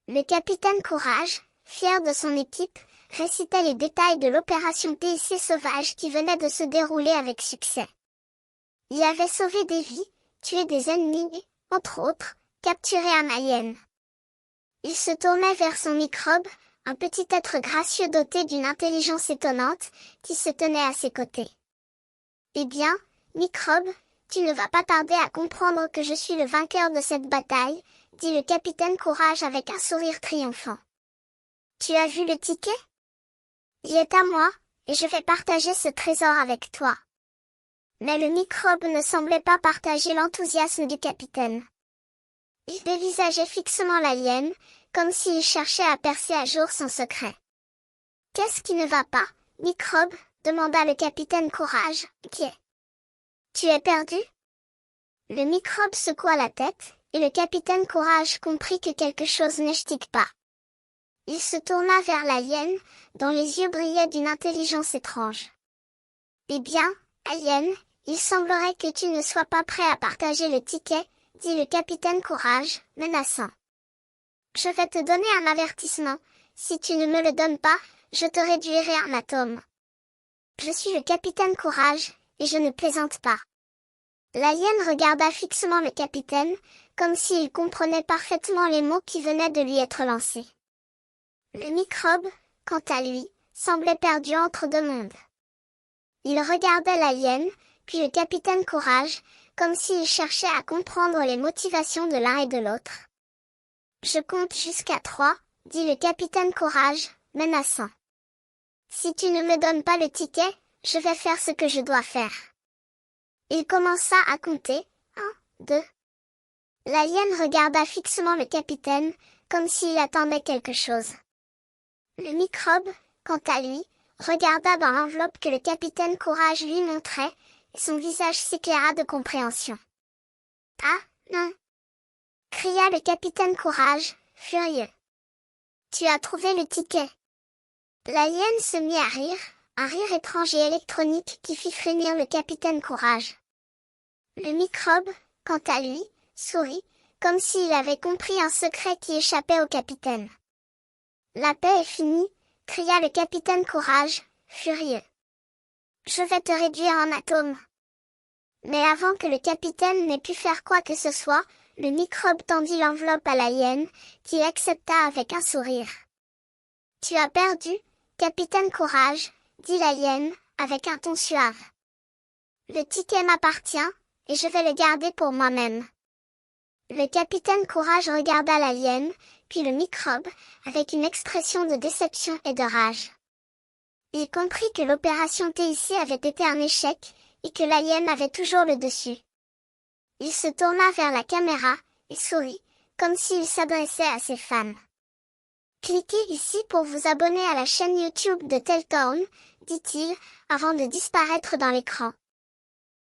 Le capitaine Courage, fier de son équipe, récitait les détails de l'opération TIC sauvage qui venait de se dérouler avec succès. Il avait sauvé des vies, tué des ennemis et, entre autres, capturé un alien. Il se tournait vers son microbe, un petit être gracieux doté d'une intelligence étonnante, qui se tenait à ses côtés. Eh bien, microbe, tu ne vas pas tarder à comprendre que je suis le vainqueur de cette bataille, dit le capitaine Courage avec un sourire triomphant. Tu as vu le ticket? Il est à moi, et je vais partager ce trésor avec toi. Mais le microbe ne semblait pas partager l'enthousiasme du capitaine. Il dévisageait fixement l'alien, comme s'il cherchait à percer à jour son secret. Qu'est-ce qui ne va pas, microbe? Demanda le capitaine Courage, inquiet. Tu es perdu? Le microbe secoua la tête, et le capitaine Courage comprit que quelque chose n'echtique pas. Il se tourna vers l'alien, dont les yeux brillaient d'une intelligence étrange. Eh bien, alien, il semblerait que tu ne sois pas prêt à partager le ticket, dit le capitaine Courage, menaçant. Je vais te donner un avertissement, si tu ne me le donnes pas, je te réduirai en atome. Je suis le capitaine Courage, et je ne plaisante pas. L'alien regarda fixement le capitaine, comme s'il comprenait parfaitement les mots qui venaient de lui être lancés. Le microbe, quant à lui, semblait perdu entre deux mondes. Il regardait l'alien, puis le capitaine Courage, comme s'il cherchait à comprendre les motivations de l'un et de l'autre. Je compte jusqu'à 3, dit le capitaine Courage, menaçant. Si tu ne me donnes pas le ticket, je vais faire ce que je dois faire. Il commença à compter, 1, 2. L'alien regarda fixement le capitaine, comme s'il attendait quelque chose. Le microbe, quant à lui, regarda dans l'enveloppe que le capitaine Courage lui montrait, et son visage s'éclaira de compréhension. Ah, non! Cria le capitaine Courage, furieux. Tu as trouvé le ticket. L'alien se mit à rire, un rire étrange et électronique qui fit frémir le capitaine Courage. Le microbe, quant à lui, sourit, comme s'il avait compris un secret qui échappait au capitaine. La paix est finie, cria le capitaine Courage, furieux. Je vais te réduire en atomes. Mais avant que le capitaine n'ait pu faire quoi que ce soit, le microbe tendit l'enveloppe à l'alien, qui l'accepta avec un sourire. Tu as perdu, capitaine Courage, dit l'alien, avec un ton suave. Le ticket m'appartient, et je vais le garder pour moi-même. Le capitaine Courage regarda l'alien, puis le microbe, avec une expression de déception et de rage. Il comprit que l'opération TIC avait été un échec, et que l'alien avait toujours le dessus. Il se tourna vers la caméra, et sourit, comme s'il s'adressait à ses fans. Cliquez ici pour vous abonner à la chaîne YouTube de Teltown, dit-il, avant de disparaître dans l'écran.